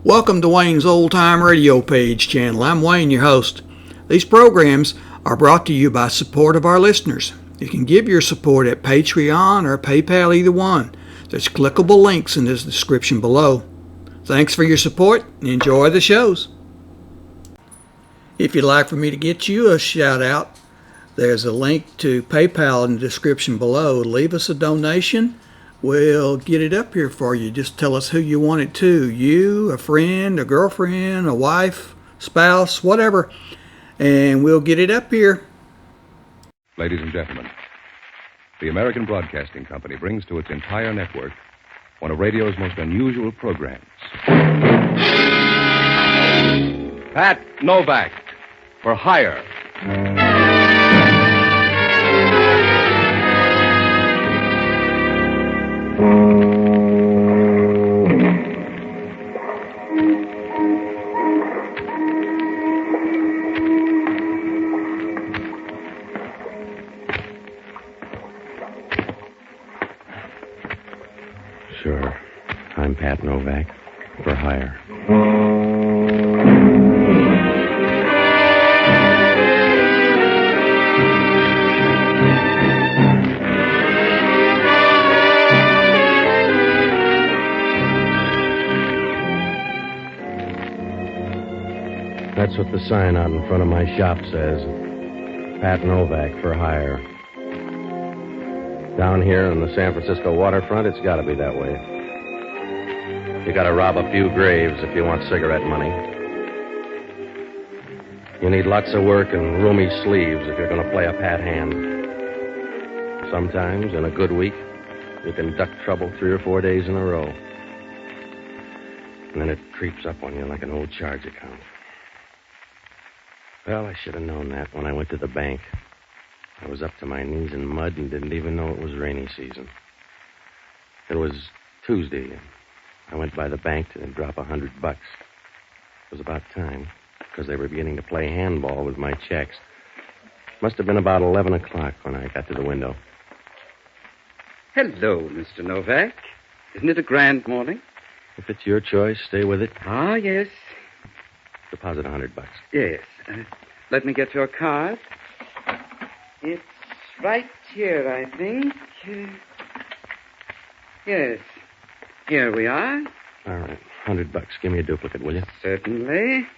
Welcome to Wayne's Old Time Radio Page channel. I'm Wayne, your host. These programs are brought to you by support of our listeners. You can give your support at Patreon or PayPal, either one. There's clickable links in the description below. Thanks for your support and enjoy the shows. If you'd like for me to get you a shout out, there's a link to PayPal in the description below. Leave us a donation. We'll get it up here for you. Just tell us who you want it to. You, a friend, a girlfriend, a wife, spouse, whatever. And we'll get it up here. Ladies and gentlemen, the American Broadcasting Company brings to its entire network one of radio's most unusual programs. Pat Novak, for hire. Sure. I'm Pat Novak, for hire. That's what the sign out in front of my shop says. Pat Novak, for hire. Down here on the San Francisco waterfront, it's got to be that way. You got to rob a few graves if you want cigarette money. You need lots of work and roomy sleeves if you're going to play a pat hand. Sometimes, in a good week, you can duck trouble 3 or 4 days in a row. And then it creeps up on you like an old charge account. Well, I should have known that when I went to the bank. I was up to my knees in mud and didn't even know it was rainy season. It was Tuesday, and I went by the bank to drop $100. It was about time, because they were beginning to play handball with my checks. Must have been about 11 o'clock when I got to the window. Hello, Mr. Novak. Isn't it a grand morning? If it's your choice, stay with it. Ah, yes. Deposit $100. Yes. Let me get your card. It's right here, I think. Yes. Here we are. All right, $100. Give me a duplicate, will you? Certainly.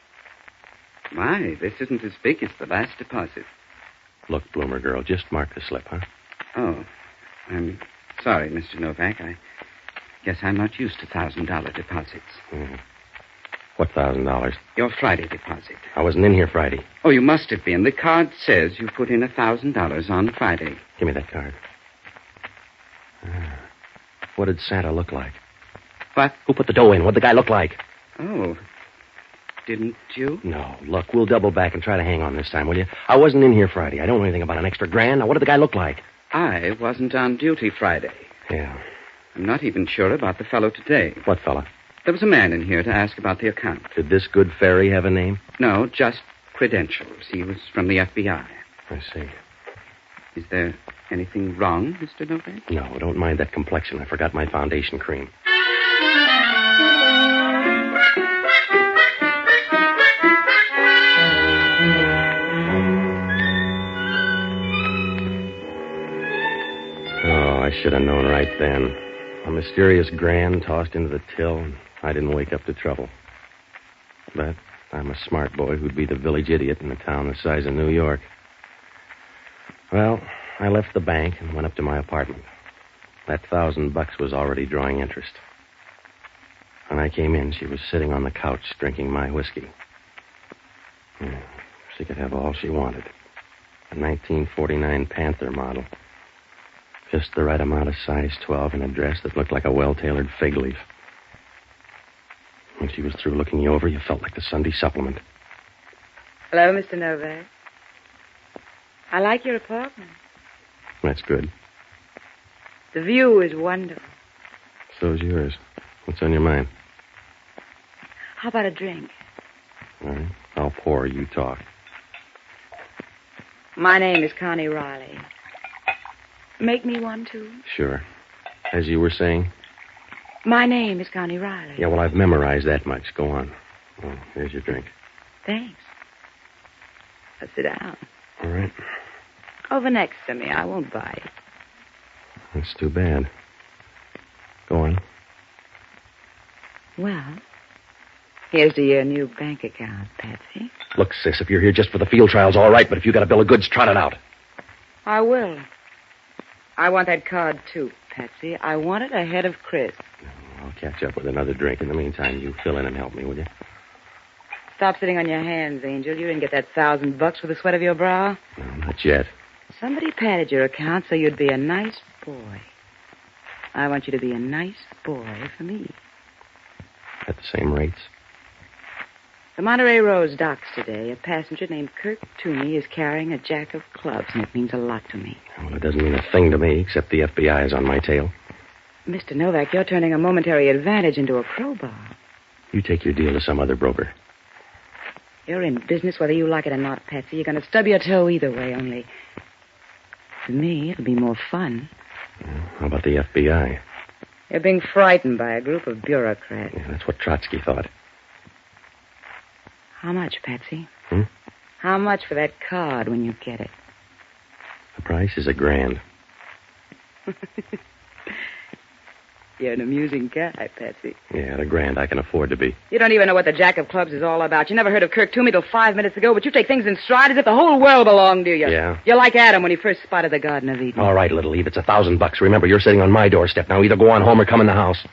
My, this isn't as big as the last deposit. Look, Bloomer girl, just mark the slip, huh? Oh, I'm sorry, Mr. Novak. I guess I'm not used to $1,000 deposits. Mm-hmm. What $1,000? Your Friday deposit. I wasn't in here Friday. Oh, you must have been. The card says you put in $1,000 on Friday. Give me that card. What did Santa look like? What? Who put the dough in? What'd the guy look like? Oh, didn't you? No, look, we'll double back and try to hang on this time, will you? I wasn't in here Friday. I don't know anything about an extra grand. Now, what did the guy look like? I wasn't on duty Friday. Yeah. I'm not even sure about the fellow today. What fella? There was a man in here to ask about the account. Did this good fairy have a name? No, just credentials. He was from the FBI. I see. Is there anything wrong, Mr. Novak? No, don't mind that complexion. I forgot my foundation cream. Oh, I should have known right then. A mysterious grand tossed into the till, and I didn't wake up to trouble. But I'm a smart boy who'd be the village idiot in a town the size of New York. Well, I left the bank and went up to my apartment. That $1,000 was already drawing interest. When I came in, she was sitting on the couch drinking my whiskey. She could have all she wanted. A 1949 Panther model. Just the right amount of size 12 in a dress that looked like a well-tailored fig leaf. When she was through looking you over, you felt like the Sunday supplement. Hello, Mr. Novak. I like your apartment. That's good. The view is wonderful. So's yours. What's on your mind? How about a drink? All right. I'll pour, you talk. My name is Connie Riley. Make me one, too? Sure. As you were saying? My name is Connie Riley. Yeah, well, I've memorized that much. Go on. Oh, here's your drink. Thanks. Now sit down. All right. Over next to me. I won't bite. That's too bad. Go on. Well, here's to your new bank account, Patsy. Look, sis, if you're here just for the field trials, all right, but if you got a bill of goods, trot it out. I will. I want that card, too, Patsy. I want it ahead of Chris. I'll catch up with another drink. In the meantime, you fill in and help me, will you? Stop sitting on your hands, Angel. You didn't get that $1,000 for the sweat of your brow. No, not yet. Somebody padded your account so you'd be a nice boy. I want you to be a nice boy for me. At the same rates? The Monterrey Rose docks today. A passenger named Kirk Toomy is carrying a jack of clubs, and it means a lot to me. Well, it doesn't mean a thing to me, except the FBI is on my tail. Mr. Novak, you're turning a momentary advantage into a crowbar. You take your deal to some other broker. You're in business whether you like it or not, Patsy. You're going to stub your toe either way, only... To me, it'll be more fun. How about the FBI? You're being frightened by a group of bureaucrats. Yeah, that's what Trotsky thought. How much, Patsy? Hmm? How much for that card when you get it? The price is $1,000. You're an amusing guy, Patsy. Yeah, $1,000 I can afford to be. You don't even know what the Jack of Clubs is all about. You never heard of Kirk Toomy till 5 minutes ago, but you take things in stride as if the whole world belonged to you. Yeah? You're like Adam when he first spotted the Garden of Eden. All right, little Eve, it's $1,000. Remember, you're sitting on my doorstep now. Either go on home or come in the house.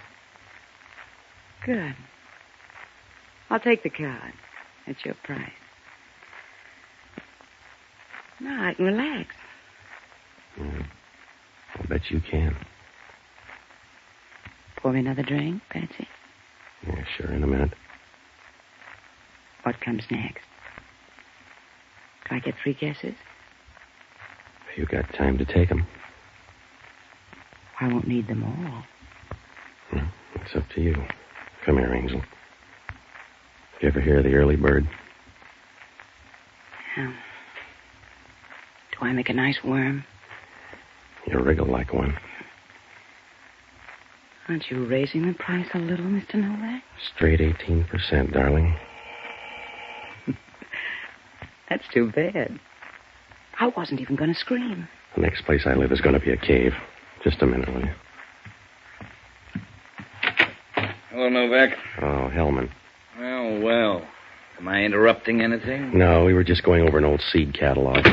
Good. I'll take the card. That's your price. Now I can relax. I'll bet you can. Pour me another drink, Patsy. Yeah, sure, in a minute. What comes next? Can I get 3 guesses? You got time to take them. I won't need them all. It's up to you. Come here, Angel. You ever hear of the early bird? Yeah. Do I make a nice worm? You wriggle like one. Aren't you raising the price a little, Mr. Novak? Straight 18%, darling. That's too bad. I wasn't even going to scream. The next place I live is going to be a cave. Just a minute, will you? Hello, Novak. Oh, Hellman. Well. Am I interrupting anything? No, we were just going over an old seed catalog.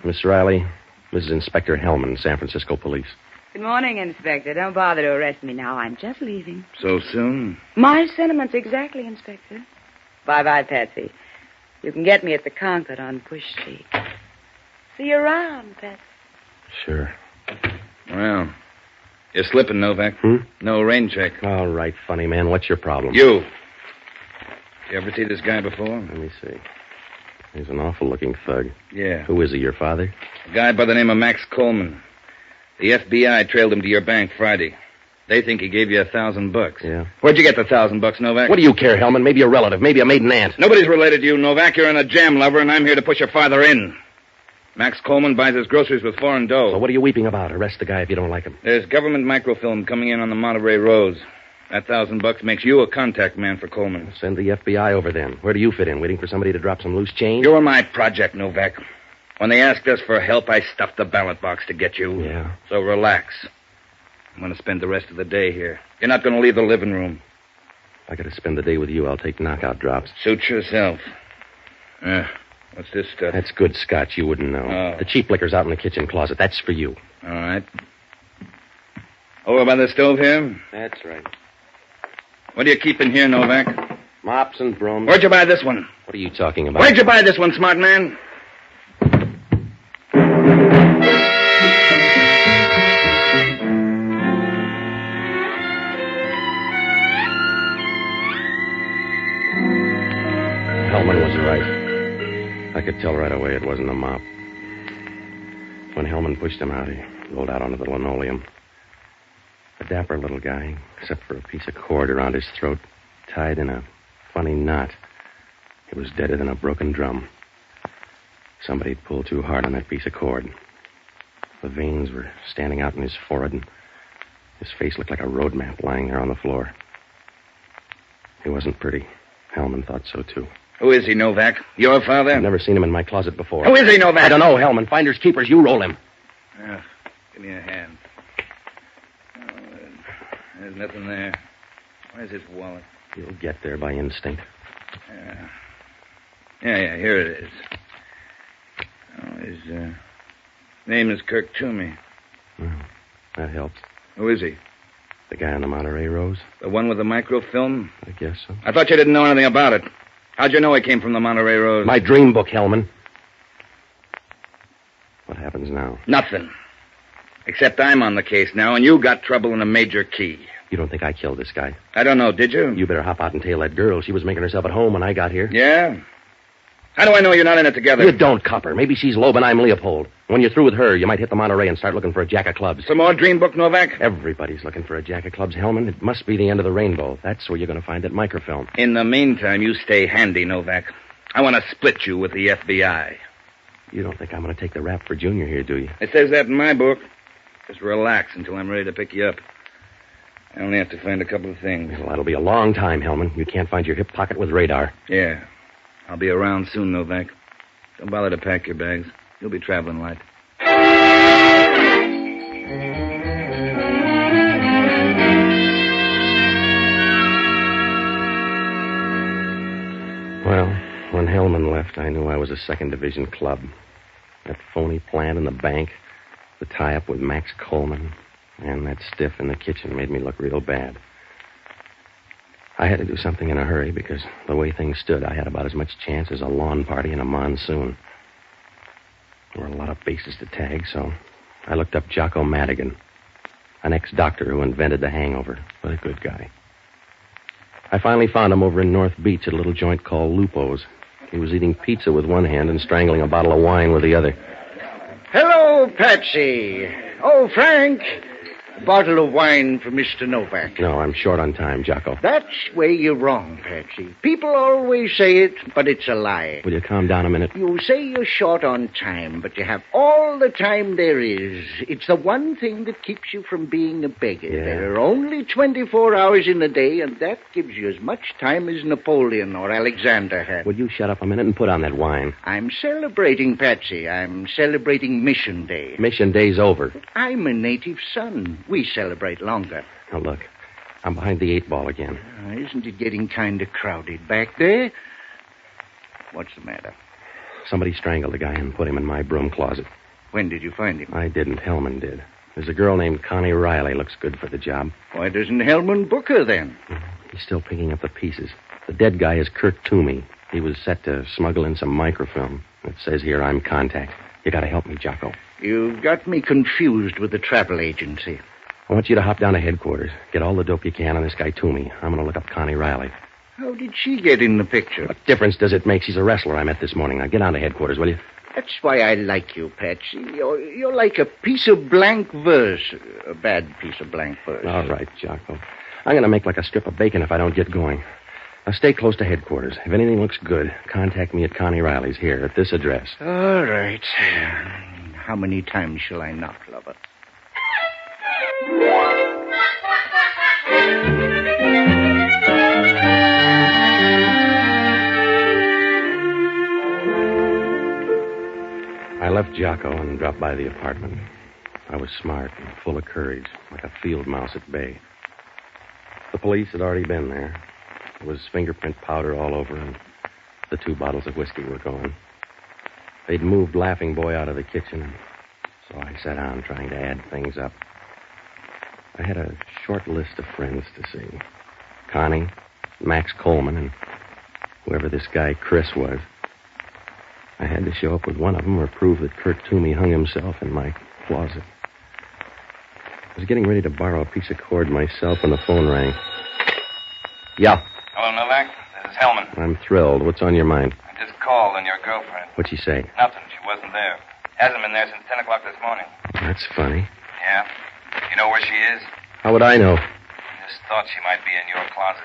Miss Riley, this is Inspector Hellman, San Francisco Police. Good morning, Inspector. Don't bother to arrest me now. I'm just leaving. So soon? My sentiments exactly, Inspector. Bye-bye, Patsy. You can get me at the Concord on Bush Street. See you around, Patsy. Sure. Well, you're slipping, Novak. No rain check. All right, funny man. What's your problem? You ever see this guy before? Let me see. He's an awful-looking thug. Yeah. Who is he, your father? A guy by the name of Max Coleman. The FBI trailed him to your bank Friday. They think he gave you $1,000. Yeah. Where'd you get the $1,000, Novak? What do you care, Hellman? Maybe a relative, maybe a maiden aunt. Nobody's related to you, Novak. You're in a jam lover, and I'm here to push your father in. Max Coleman buys his groceries with foreign dough. So what are you weeping about? Arrest the guy if you don't like him. There's government microfilm coming in on the Monterrey Rose. That $1,000 makes you a contact man for Coleman. Send the FBI over then. Where do you fit in? Waiting for somebody to drop some loose change? You're my project, Novak. When they asked us for help, I stuffed the ballot box to get you. Yeah. So relax. I'm going to spend the rest of the day here. You're not going to leave the living room. If I got to spend the day with you, I'll take knockout drops. Suit yourself. What's this stuff? That's good scotch. You wouldn't know. Oh. The cheap liquor's out in the kitchen closet. That's for you. All right. Over by the stove here? That's right. What do you keep in here, Novak? Mops and brooms. Where'd you buy this one? What are you talking about? Where'd you buy this one, smart man? Hellman was right. I could tell right away it wasn't a mop. When Hellman pushed him out, he rolled out onto the linoleum. A dapper little guy, except for a piece of cord around his throat, tied in a funny knot. He was deader than a broken drum. Somebody'd pulled too hard on that piece of cord. The veins were standing out in his forehead, and His face looked like a road map lying there on the floor. He wasn't pretty. Hellman thought so, too. Who is he, Novak? Your father? I've never seen him in my closet before. Who is he, Novak? I don't know, Hellman. Finders keepers. You roll him. Give me a hand. Oh, there's nothing there. Where's his wallet? You'll get there by instinct. Yeah, here it is. Oh, his name is Kirk Toomy. Well, that helps. Who is he? The guy on the Monterrey Rose? The one with the microfilm? I guess so. I thought you didn't know anything about it. How'd you know he came from the Monterrey Rose? My dream book, Hellman. What happens now? Nothing. Except I'm on the case now, and you got trouble in a major key. You don't think I killed this guy? I don't know, did you? You better hop out and tail that girl. She was making herself at home when I got here. Yeah? How do I know you're not in it together? You don't, copper. Maybe she's Loeb and I'm Leopold. When you're through with her, you might hit the Monterey and start looking for a jack of clubs. Some more dream book, Novak? Everybody's looking for a jack of clubs, Hellman. It must be the end of the rainbow. That's where you're going to find that microfilm. In the meantime, you stay handy, Novak. I want to split you with the FBI. You don't think I'm going to take the rap for Junior here, do you? It says that in my book. Just relax until I'm ready to pick you up. I only have to find a couple of things. Well, that'll be a long time, Hellman. You can't find your hip pocket with radar. Yeah. I'll be around soon, Novak. Don't bother to pack your bags. You'll be traveling light. Well, when Hellman left, I knew I was a second division club. That phony plan in the bank, the tie-up with Max Coleman, and that stiff in the kitchen made me look real bad. I had to do something in a hurry because the way things stood, I had about as much chance as a lawn party in a monsoon. There were a lot of bases to tag, so I looked up Jocko Madigan, an ex-doctor who invented the hangover, but a good guy. I finally found him over in North Beach at a little joint called Lupo's. He was eating pizza with one hand and strangling a bottle of wine with the other. Hello, Patsy. Oh, Frank. A bottle of wine for Mr. Novak. No, I'm short on time, Jocko. That's where you're wrong, Patsy. People always say it, but it's a lie. Will you calm down a minute? You say you're short on time, but you have all the time there is. It's the one thing that keeps you from being a beggar. Yeah. There are only 24 hours in a day, and that gives you as much time as Napoleon or Alexander had. Would you shut up a minute and put on that wine? I'm celebrating, Patsy. I'm celebrating Mission Day. Mission Day's over. I'm a native son. We celebrate longer. Now, look, I'm behind the 8 ball again. Isn't it getting kind of crowded back there? What's the matter? Somebody strangled the guy and put him in my broom closet. When did you find him? I didn't. Hellman did. There's a girl named Connie Riley. Looks good for the job. Why doesn't Hellman book her then? He's still picking up the pieces. The dead guy is Kirk Toomy. He was set to smuggle in some microfilm. It says here I'm contact. You gotta help me, Jocko. You've got me confused with the travel agency. I want you to hop down to headquarters. Get all the dope you can on this guy Toomy. I'm gonna look up Connie Riley. How did she get in the picture? What difference does it make? She's a wrestler I met this morning. Now get on to headquarters, will you? That's why I like you, Patsy. You're like a piece of blank verse. A bad piece of blank verse. All right, Jocko. I'm gonna make like a strip of bacon if I don't get going. Now stay close to headquarters. If anything looks good, contact me at Connie Riley's here at this address. All right. How many times shall I knock, lover? I left Jocko and dropped by the apartment. I was smart and full of courage, like a field mouse at bay. The police had already been there. There was fingerprint powder all over, and the 2 bottles of whiskey were gone. They'd moved Laughing Boy out of the kitchen, and so I sat down trying to add things up. I had a short list of friends to see. Connie, Max Coleman, and whoever this guy Chris was. I had to show up with one of them or prove that Kirk Toomy hung himself in my closet. I was getting ready to borrow a piece of cord myself when the phone rang. Yeah. Hello, Novak. This is Hellman. I'm thrilled. What's on your mind? I just called on your girlfriend. What'd she say? Nothing. She wasn't there. Hasn't been there since 10 o'clock this morning. That's funny. Yeah? You know where she is? How would I know? I just thought she might be in your closet.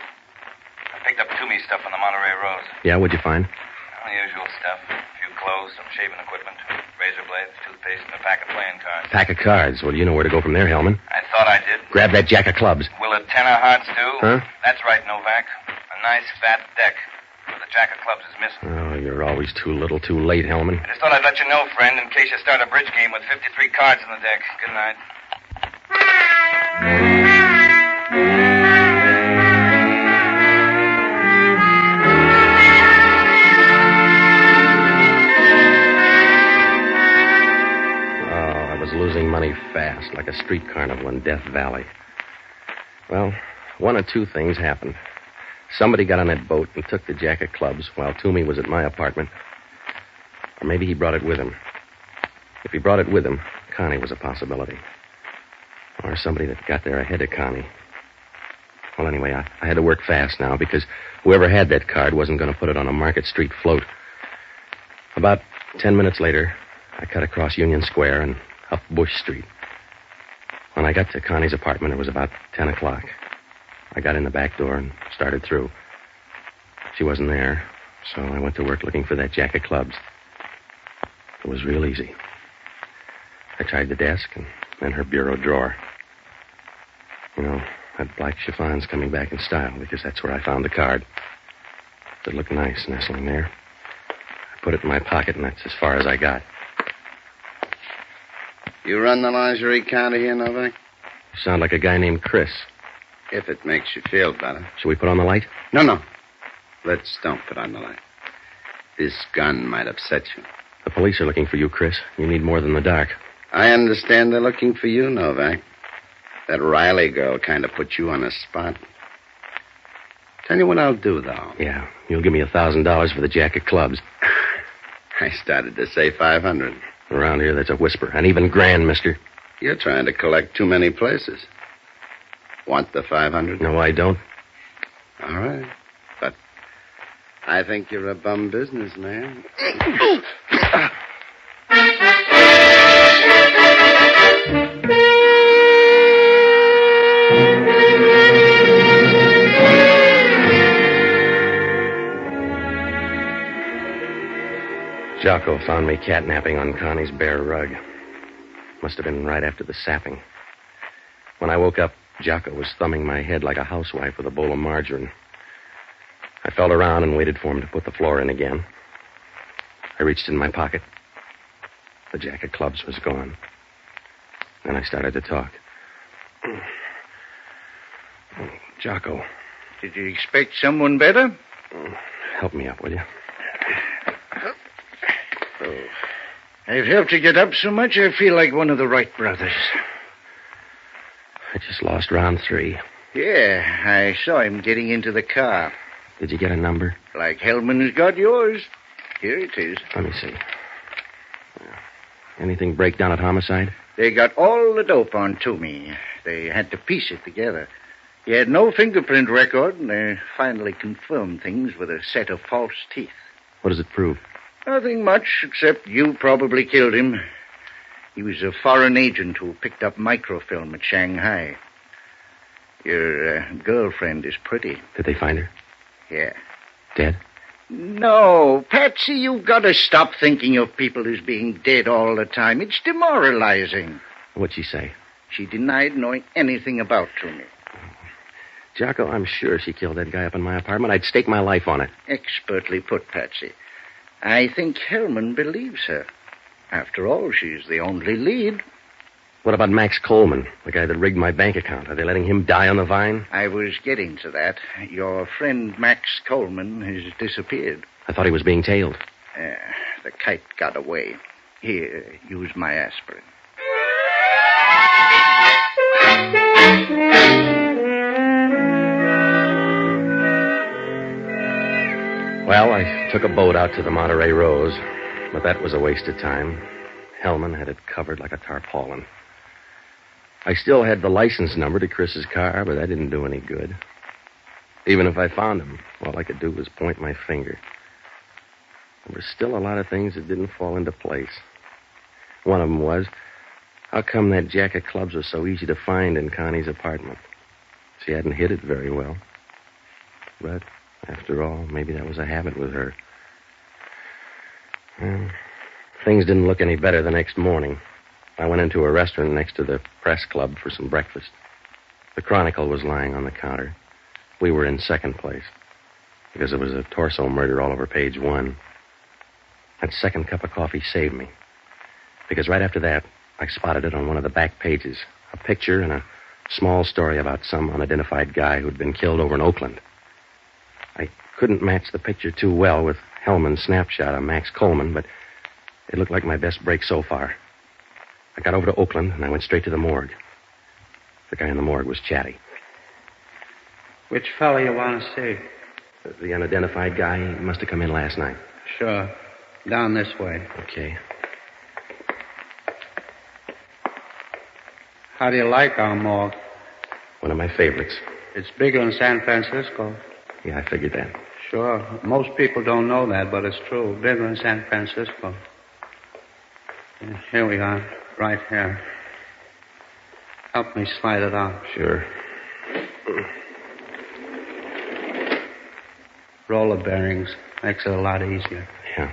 I picked up Toomey's stuff on the Monterrey Rose. Yeah, what'd you find? Well, the usual stuff. A few clothes, some shaving equipment. razor blades, toothpaste, and a pack of playing cards. Pack of cards. Well, you know where to go from there, Hellman. I thought I did. Grab that jack of clubs. Will a 10 of hearts do? Huh? That's right, Novak. A nice fat deck. But the jack of clubs is missing. Oh, you're always too little too late, Hellman. I just thought I'd let you know, friend, in case you start a bridge game with 53 cards in the deck. Good night. Losing money fast, like a street carnival in Death Valley. Well, one of two things happened. Somebody got on that boat and took the jack of clubs while Toomy was at my apartment. Or maybe he brought it with him. If he brought it with him, Connie was a possibility. Or somebody that got there ahead of Connie. Well, anyway, I had to work fast now because whoever had that card wasn't going to put it on a Market Street float. About 10 minutes later, I cut across Union Square and up Bush Street. When I got to Connie's apartment, it was about 10 o'clock. I got in the back door and started through. She wasn't there, so I went to work looking for that jack of clubs. It was real easy. I tried the desk and then her bureau drawer. You know, that black chiffon's coming back in style because that's where I found the card. It looked nice nestling there. I put it in my pocket, and that's as far as I got. You run the lingerie counter here, Novak? You sound like a guy named Chris. If it makes you feel better. Should we put on the light? No. Let's don't put on the light. This gun might upset you. The police are looking for you, Chris. You need more than the dark. I understand they're looking for you, Novak. That Riley girl kind of put you on the spot. Tell you what I'll do, though. Yeah, you'll give me $1,000 for the jack of clubs. I started to say 500. Around here, that's a whisper. And even grand, mister. You're trying to collect too many places. Want the 500? No, I don't. All right. But I think you're a bum businessman. Jocko found me catnapping on Connie's bare rug. Must have been right after the sapping. When I woke up, Jocko was thumbing my head like a housewife with a bowl of margarine. I felt around and waited for him to put the floor in again. I reached in my pocket. The jack of clubs was gone. Then I started to talk. Jocko. Did you expect someone better? Help me up, will you? I've helped you get up so much I feel like one of the Wright brothers. I just lost round 3. Yeah, I saw him getting into the car. Did you get a number? Like Hellman has got yours. Here it is. Let me see. Anything break down at homicide? They got all the dope on Toomy. They had to piece it together. He had no fingerprint record, and they finally confirmed things with a set of false teeth. What does it prove? Nothing much, except you probably killed him. He was a foreign agent who picked up microfilm at Shanghai. Your girlfriend is pretty. Did they find her? Yeah. Dead? No, Patsy, you've got to stop thinking of people as being dead all the time. It's demoralizing. What'd she say? She denied knowing anything about Toomy. Jocko, I'm sure she killed that guy up in my apartment. I'd stake my life on it. Expertly put, Patsy. I think Hellman believes her. After all, she's the only lead. What about Max Coleman, the guy that rigged my bank account? Are they letting him die on the vine? I was getting to that. Your friend Max Coleman has disappeared. I thought he was being tailed. The kite got away. Here, use my aspirin. Well, I took a boat out to the Monterrey Rose, but that was a waste of time. Hellman had it covered like a tarpaulin. I still had the license number to Chris's car, but that didn't do any good. Even if I found him, all I could do was point my finger. There were still a lot of things that didn't fall into place. One of them was, how come that jack of clubs was so easy to find in Connie's apartment? She hadn't hid it very well. But, after all, maybe that was a habit with her. Well, Things didn't look any better the next morning. I went into a restaurant next to the press club for some breakfast. The Chronicle was lying on the counter. We were in second place because there was a torso murder all over page 1. That second cup of coffee saved me because right after that, I spotted it on one of the back pages. A picture and a small story about some unidentified guy who'd been killed over in Oakland. I couldn't match the picture too well with Hellman's snapshot of Max Coleman, but it looked like my best break so far. I got over to Oakland, and I went straight to the morgue. The guy in the morgue was chatty. Which fellow you want to see? The unidentified guy, he must have come in last night. Sure. Down this way. Okay. How do you like our morgue? One of my favorites. It's bigger in San Francisco. Yeah, I figured that. Sure. Most people don't know that, but it's true. Bigger in San Francisco. And here we are, right here. Help me slide it out. Sure. Roller bearings makes it a lot easier. Yeah.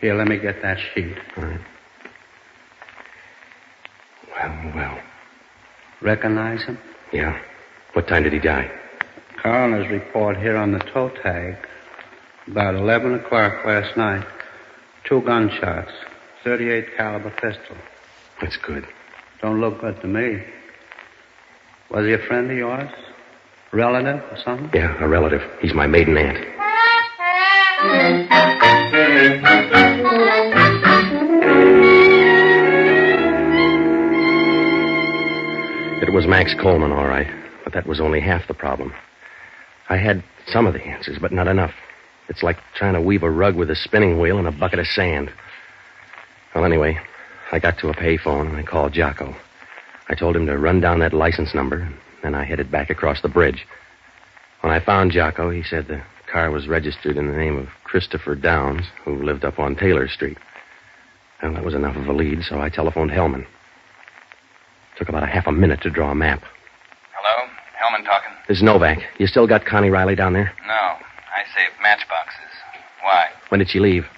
Here, let me get that sheet. All right. Well. Recognize him? Yeah. What time did he die? Coroner's report here on the toe tag. About 11 o'clock last night. 2 gunshots. 38 caliber pistol. That's good. Don't look good to me. Was he a friend of yours? Relative or something? Yeah, a relative. He's my maiden aunt. It was Max Coleman, all right. But that was only half the problem. I had some of the answers, but not enough. It's like trying to weave a rug with a spinning wheel and a bucket of sand. Well, anyway, I got to a payphone and I called Jocko. I told him to run down that license number, and then I headed back across the bridge. When I found Jocko, he said the car was registered in the name of Christopher Downs, who lived up on Taylor Street. Well, that was enough of a lead, so I telephoned Hellman. Took about a half a minute to draw a map. Hello? Hellman talking. This is Novak. You still got Connie Riley down there? No. I saved matchboxes. Why? When did she leave?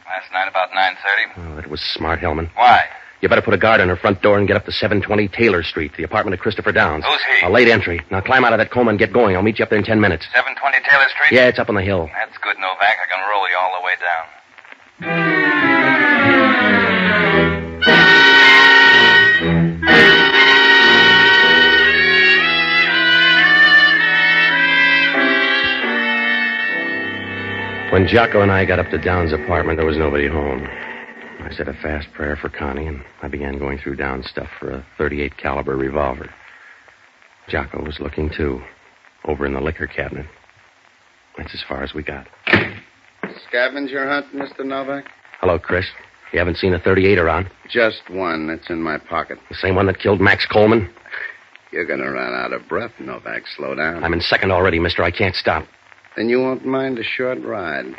Last night about 9:30. Oh, that was smart, Hellman. Why? You better put a guard on her front door and get up to 720 Taylor Street, the apartment of Christopher Downs. Who's he? A late entry. Now climb out of that coma and get going. I'll meet you up there in 10 minutes. 720 Taylor Street? Yeah, it's up on the hill. That's good, Novak. I can roll you all the way down. When Jocko and I got up to Downs' apartment, there was nobody home. I said a fast prayer for Connie, and I began going through Downs' stuff for a .38 caliber revolver. Jocko was looking, too, over in the liquor cabinet. That's as far as we got. Scavenger hunt, Mr. Novak? Hello, Chris. You haven't seen a .38 around? Just one. That's in my pocket. The same one that killed Max Coleman? You're going to run out of breath, Novak. Slow down. I'm in second already, mister. I can't stop. Then you won't mind a short ride.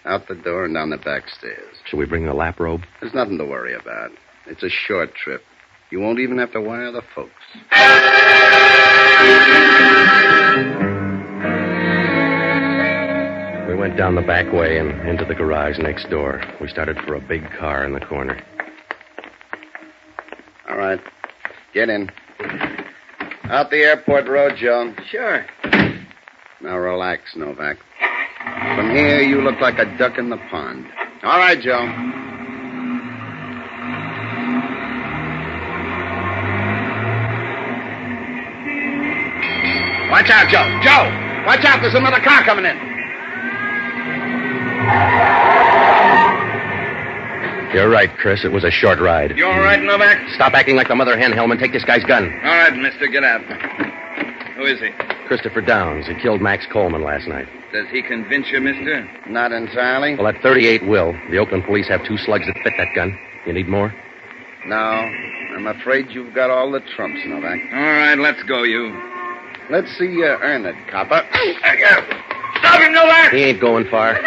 Out the door and down the back stairs. Should we bring the lap robe? There's nothing to worry about. It's a short trip. You won't even have to wire the folks. We went down the back way and into the garage next door. We started for a big car in the corner. All right. Get in. Out the airport road, Joe. Sure. Now relax, Novak. From here, you look like a duck in the pond. All right, Joe. Watch out, Joe. Joe! Watch out, there's another car coming in. You're right, Chris. It was a short ride. You all right, Novak? Stop acting like the mother hen, Hellman. Take this guy's gun. All right, mister. Get out. Who is he? Christopher Downs. He killed Max Coleman last night. Does he convince you, mister? Not entirely. Well, that .38 will. The Oakland police have 2 slugs that fit that gun. You need more? No, I'm afraid you've got all the trumps, Novak. All right, let's go, you. Let's see you earn it, copper. Stop him, Novak! He ain't going far.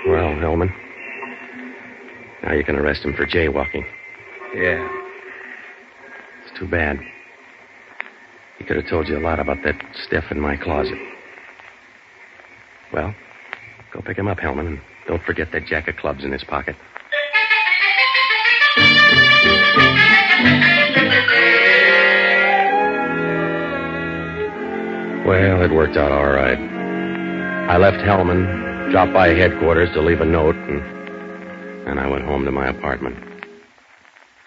Well, Hellman, now you can arrest him for jaywalking. Yeah. It's too bad. He could have told you a lot about that stuff in my closet. Well, go pick him up, Hellman, and don't forget that jack of clubs in his pocket. Well, it worked out all right. I left Hellman, dropped by headquarters to leave a note, and I went home to my apartment.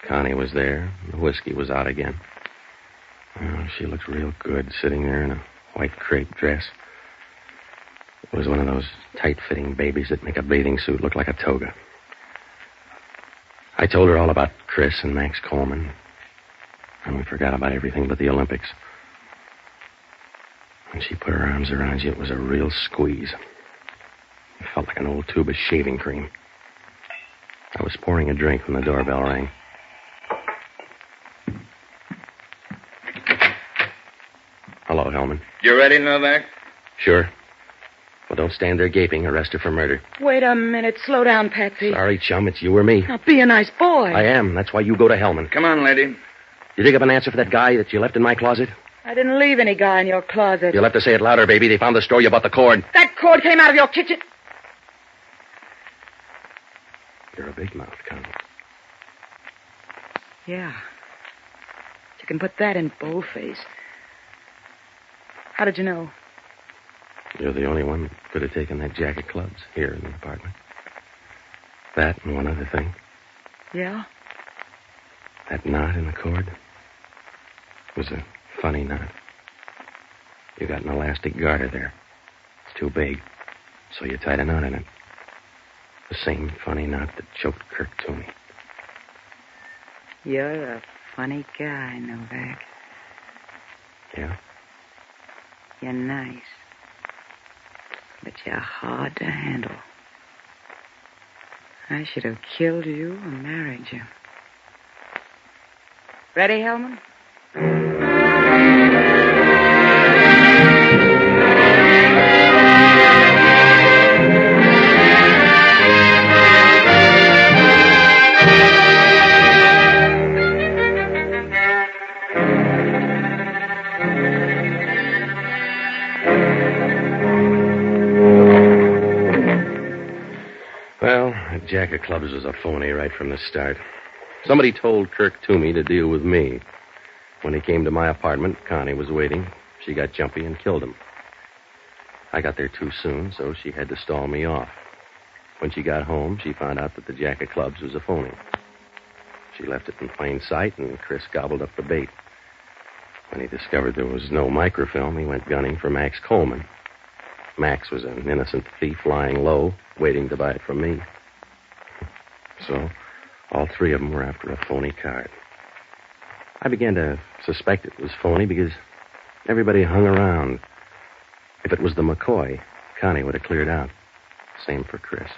Connie was there. The whiskey was out again. Oh, she looked real good sitting there in a white crepe dress. It was one of those tight-fitting babies that make a bathing suit look like a toga. I told her all about Chris and Max Coleman, and we forgot about everything but the Olympics. When she put her arms around you, it was a real squeeze. It felt like an old tube of shaving cream. I was pouring a drink when the doorbell rang. Hello, Hellman. You ready, Novak? Sure. Well, don't stand there gaping. Arrest her for murder. Wait a minute. Slow down, Patsy. Sorry, chum. It's you or me. Now, be a nice boy. I am. That's why you go to Hellman. Come on, lady. You dig up an answer for that guy that you left in my closet? I didn't leave any guy in your closet. You'll have to say it louder, baby. They found the store. You bought the cord. That cord came out of your kitchen. You're a big mouth, Connie. Yeah. You can put that in boldface. How did you know? You're the only one that could have taken that jack of clubs here in the apartment. That and one other thing. Yeah? That knot in the cord was a funny knot. You got an elastic garter there. It's too big, so you tied a knot in it. The same funny knot that choked Kirk Toomy. You're a funny guy, Novak. Yeah? You're nice. But you're hard to handle. I should have killed you or married you. Ready, Hellman? Well, that jack of clubs was a phony right from the start. Somebody told Kirk Toomy to deal with me. When he came to my apartment, Connie was waiting. She got jumpy and killed him. I got there too soon, so she had to stall me off. When she got home, she found out that the jack of clubs was a phony. She left it in plain sight, and Chris gobbled up the bait. When he discovered there was no microfilm, he went gunning for Max Coleman. Max was an innocent thief lying low, waiting to buy it from me. So, all three of them were after a phony card. I began to suspect it was phony because everybody hung around. If it was the McCoy, Connie would have cleared out. Same for Chris.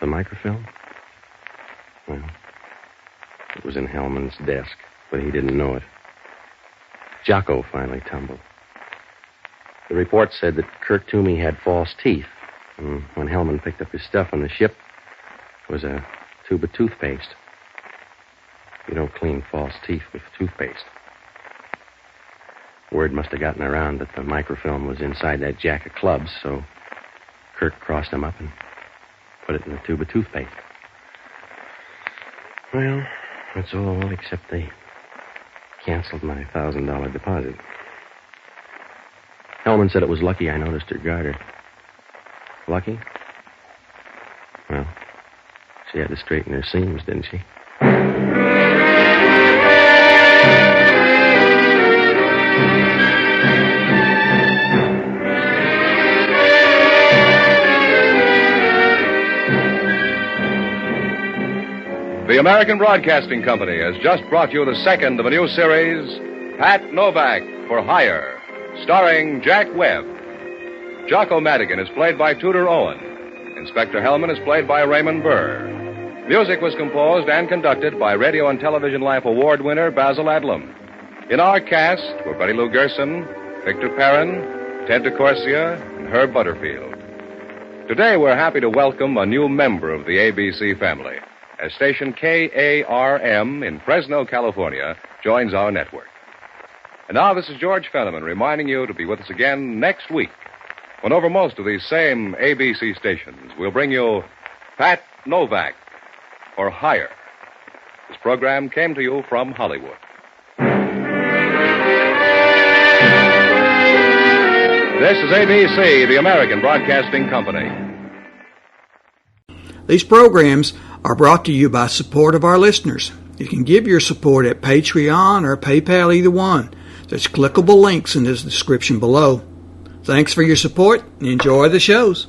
The microfilm? Well, it was in Hellman's desk, but he didn't know it. Jocko finally tumbled. The report said that Kirk Toomy had false teeth. And when Hellman picked up his stuff on the ship, it was a tube of toothpaste. You don't clean false teeth with toothpaste. Word must have gotten around that the microfilm was inside that jack of clubs, so Kirk crossed them up and put it in the tube of toothpaste. Well, that's all except they canceled my $1,000 deposit. Hellman said it was lucky I noticed her garter. Lucky? Well, she had to straighten her seams, didn't she? The American Broadcasting Company has just brought you the second of a new series, Pat Novak for Hire, starring Jack Webb. Jocko Madigan is played by Tudor Owen. Inspector Hellman is played by Raymond Burr. Music was composed and conducted by Radio and Television Life Award winner Basil Adlam. In our cast were Betty Lou Gerson, Victor Perrin, Ted DeCorsia, and Herb Butterfield. Today we're happy to welcome a new member of the ABC family, as station KARM in Fresno, California, joins our network. And now this is George Fenneman reminding you to be with us again next week when over most of these same ABC stations, we'll bring you Pat Novak for Hire. This program came to you from Hollywood. This is ABC, the American Broadcasting Company. These programs are brought to you by support of our listeners. You can give your support at Patreon or PayPal, either one. There's clickable links in the description below. Thanks for your support and enjoy the shows.